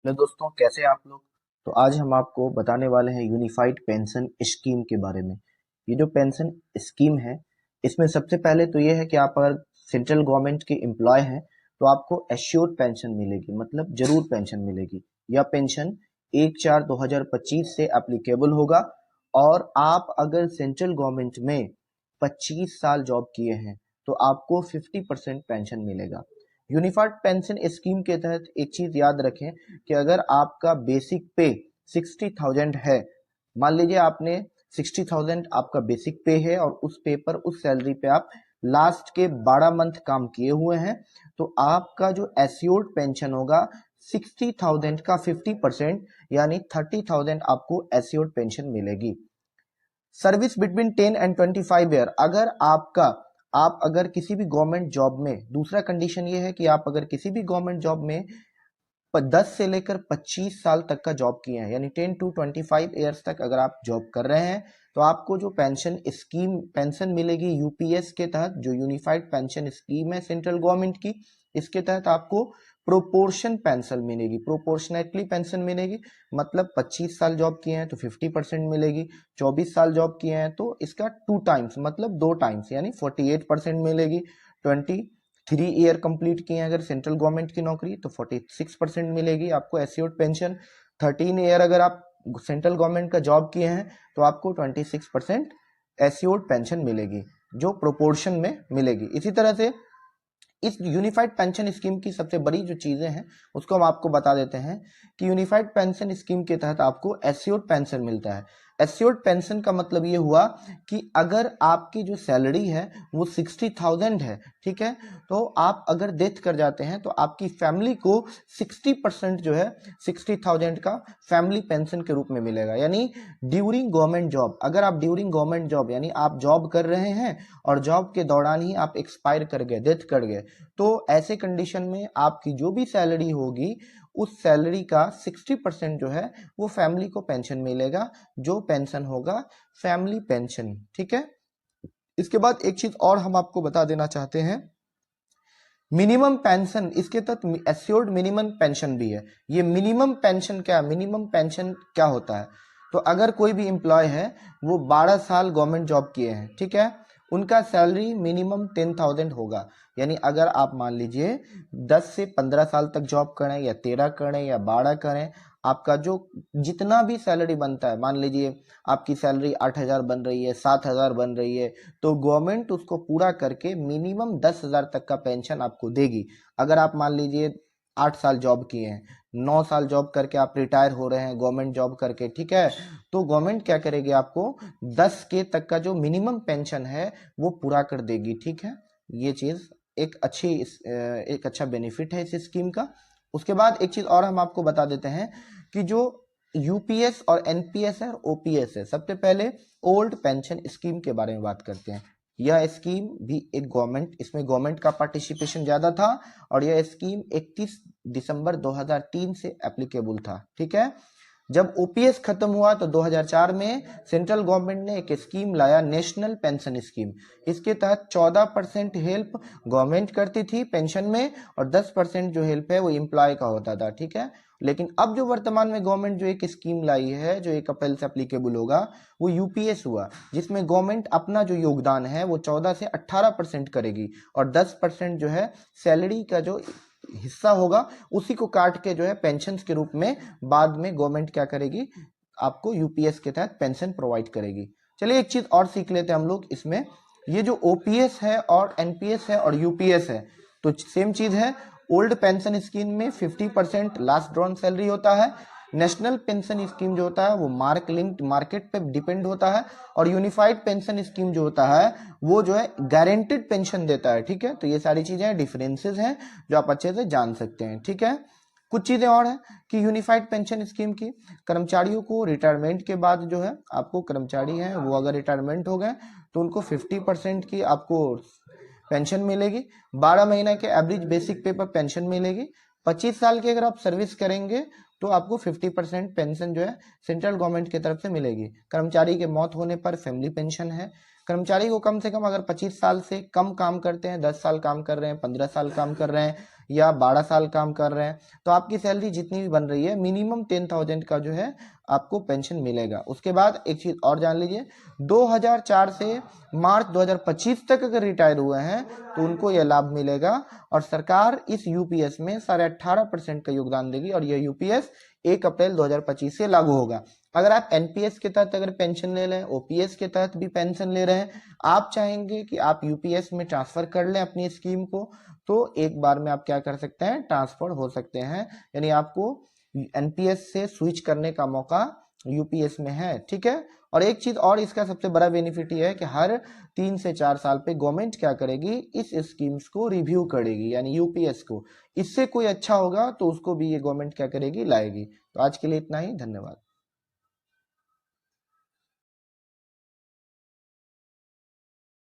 Hello दोस्तों, कैसे हैं आप लोग। तो आज हम आपको बताने वाले हैं यूनिफाइड पेंशन स्कीम के बारे में। ये जो पेंशन स्कीम है, इसमें सबसे पहले तो ये है कि आप अगर सेंट्रल गवर्नमेंट के एम्प्लॉय हैं तो आपको एश्योर्ड पेंशन मिलेगी, मतलब जरूर पेंशन मिलेगी। यह पेंशन 1/4/2025 से एप्लीकेबल होगा। और आप अगर सेंट्रल गवर्नमेंट में 25 साल जॉब किए हैं तो आपको 50% पेंशन मिलेगा। यूनिफाइड पेंशन स्कीम के तहत एक चीज याद रखें कि अगर आपका बेसिक पे 60,000 है, मान लीजिए आपने 60,000 आपका बेसिक पे है और उस पे पर उस सैलरी पे आप लास्ट के 12 मंथ काम किए हुए हैं, तो आपका जो एस्योर्ड पेंशन होगा 60,000 का 50% यानी 30,000 आपको एस्योर्ड पेंशन मिलेगी। सर्विस बिटवीन 10 एंड 25 ईयर, आप अगर किसी भी गवर्नमेंट जॉब में, दूसरा कंडीशन ये है कि आप अगर किसी भी गवर्नमेंट जॉब में 10 से लेकर 25 साल तक का जॉब किए हैं, यानी 10 to 25 ईयर्स तक अगर आप जॉब कर रहे हैं, तो आपको जो पेंशन मिलेगी यूपीएस के तहत, जो यूनिफाइड पेंशन स्कीम है सेंट्रल गवर्नमेंट की, इसके तहत आपको प्रोपोर्शन पेंशन मिलेगी, प्रोपोर्शनेटली पेंशन मिलेगी। मतलब 25 साल जॉब किए हैं तो 50% मिलेगी, 24 साल जॉब किए हैं तो इसका 2 टाइम्स, मतलब 2 टाइम्स यानी 48% मिलेगी। 23 ईयर कंप्लीट किए हैं अगर सेंट्रल गवर्नमेंट की नौकरी तो 46% मिलेगी आपको एस्योर्ड पेंशन। 13 ईयर अगर आप सेंट्रल गवर्नमेंट का जॉब किए हैं तो आपको 26% एस्योर्ड पेंशन मिलेगी, जो प्रोपोर्शन में मिलेगी। इसी तरह से इस यूनिफाइड पेंशन स्कीम की सबसे बड़ी जो चीजें हैं उसको हम आपको बता देते हैं कि यूनिफाइड पेंशन स्कीम के तहत आपको एस्योर्ड पेंशन मिलता है। एस्योर्ड पेंशन का मतलब ये हुआ कि अगर आपकी जो सैलरी है वो 60,000 है, ठीक है, तो आप अगर डेथ कर जाते हैं तो आपकी फैमिली को 60% जो है 60,000 का फैमिली पेंशन के रूप में मिलेगा। यानी ड्यूरिंग गवर्नमेंट जॉब, अगर आप ड्यूरिंग गवर्नमेंट जॉब यानी आप जॉब कर रहे हैं और जॉब के दौरान ही आप एक्सपायर कर गए, डेथ कर गए, तो ऐसे कंडीशन में आपकी जो भी सैलरी होगी उस सैलरी का 60% जो है वो फैमिली को पेंशन मिलेगा, जो पेंशन होगा फैमिली पेंशन। ठीक है। इसके बाद एक चीज और हम आपको बता देना चाहते हैं, मिनिमम पेंशन, इसके तहत एस्योर्ड मिनिमम पेंशन भी है। ये मिनिमम पेंशन क्या, मिनिमम पेंशन क्या होता है, तो अगर कोई भी एम्प्लॉय है वो 12 साल गवर्नमेंट जॉब किए हैं, ठीक है, उनका सैलरी मिनिमम 10,000 होगा। यानी अगर आप मान लीजिए 10 से 15 साल तक जॉब करें या 13 करें या 12 करें, आपका जो जितना भी सैलरी बनता है, मान लीजिए आपकी सैलरी 8,000 बन रही है, 7,000 बन रही है, तो गवर्नमेंट उसको पूरा करके मिनिमम 10,000 तक का पेंशन आपको देगी। अगर आप मान लीजिए 8 साल जॉब किए हैं, 9 साल जॉब करके आप रिटायर हो रहे हैं गवर्नमेंट जॉब करके, ठीक है, तो गवर्नमेंट क्या करेगी, आपको 10 के तक का जो मिनिमम पेंशन है वो पूरा कर देगी। ठीक है, ये चीज एक अच्छा बेनिफिट है इस स्कीम का। उसके बाद एक चीज और हम आपको बता देते हैं कि जो यूपीएस और एनपीएस है और ओपीएस है, सबसे पहले ओल्ड पेंशन स्कीम के बारे में बात करते हैं। यह स्कीम भी एक गवर्नमेंट, इसमें गवर्नमेंट का पार्टिसिपेशन ज्यादा था और यह स्कीम 31 दिसंबर 2003 से एप्लीकेबल था। ठीक है। जब ओपीएस खत्म हुआ तो 2004 में सेंट्रल गवर्नमेंट ने एक स्कीम लाया, नेशनल पेंशन स्कीम। इसके तहत 14% हेल्प गवर्नमेंट करती थी पेंशन में और 10% जो हेल्प है वो एम्प्लॉय का होता था। ठीक है। लेकिन अब जो वर्तमान में गवर्नमेंट जो एक स्कीम लाई है जो 1 अप्रैल से एप्लीकेबल होगा, वो यूपीएस हुआ, जिसमें गवर्नमेंट अपना जो योगदान है वो 14 से 18% करेगी और 10% जो है सैलरी का जो हिस्सा होगा उसी को काट के जो है पेंशन के रूप में बाद में गवर्नमेंट क्या करेगी, आपको यूपीएस के तहत पेंशन प्रोवाइड करेगी। चलिए एक चीज और सीख लेते हैं हम लोग इसमें, ये जो ओपीएस है और एनपीएस है और यूपीएस है तो सेम चीज है। ओल्ड पेंशन स्कीम में 50% लास्ट ड्रॉन सैलरी होता है। नेशनल पेंशन स्कीम जो होता है वो मार्केट पे डिपेंड होता है और यूनिफाइड पेंशन स्कीम जो होता है वो जो है गारंटेड पेंशन देता है। ठीक है, तो ये सारी चीजें डिफरेंसेस हैं जो आप अच्छे से जान सकते हैं। ठीक है। कुछ चीजें और हैं कि यूनिफाइड पेंशन स्कीम की कर्मचारियों को रिटायरमेंट के बाद जो है, आपको कर्मचारी हैं वो अगर रिटायरमेंट हो गए तो उनको 50% की आपको पेंशन मिलेगी। 12 महीने के एवरेज बेसिक पे पर पेंशन मिलेगी। 25 साल की अगर आप सर्विस करेंगे तो आपको 50% पेंशन जो है सेंट्रल गवर्नमेंट की तरफ से मिलेगी। कर्मचारी के मौत होने पर फैमिली पेंशन है। कर्मचारी को कम से कम अगर 25 साल से कम काम करते हैं, 10 साल काम कर रहे हैं, 15 साल काम कर रहे हैं या 12 साल काम कर रहे हैं, तो आपकी सैलरी जितनी भी बन रही है मिनिमम 10,000 का जो है आपको पेंशन मिलेगा। उसके बाद एक चीज और जान लीजिए, 2004 से मार्च 2025 तक अगर रिटायर हुए हैं तो उनको यह लाभ मिलेगा और सरकार इस यूपीएस में 18.5% का योगदान देगी और यह यूपीएस 1 अप्रैल 2025 से लागू होगा। अगर आप एनपीएस के तहत अगर पेंशन ले लें, ओपीएस के तहत भी पेंशन ले रहे हैं, आप चाहेंगे कि आप यूपीएस में ट्रांसफर कर लें अपनी स्कीम को, तो एक बार में आप क्या कर सकते हैं, ट्रांसफर हो सकते हैं। यानी आपको एनपीएस से स्विच करने का मौका यूपीएस में है, ठीक है। और एक चीज और इसका सबसे बड़ा बेनिफिट ये है कि हर 3 से 4 साल पे गवर्नमेंट क्या करेगी, इस स्कीम्स को रिव्यू करेगी, यानी यूपीएस को। इससे कोई अच्छा होगा तो उसको भी ये गवर्नमेंट क्या करेगी, लाएगी। तो आज के लिए इतना ही, धन्यवाद।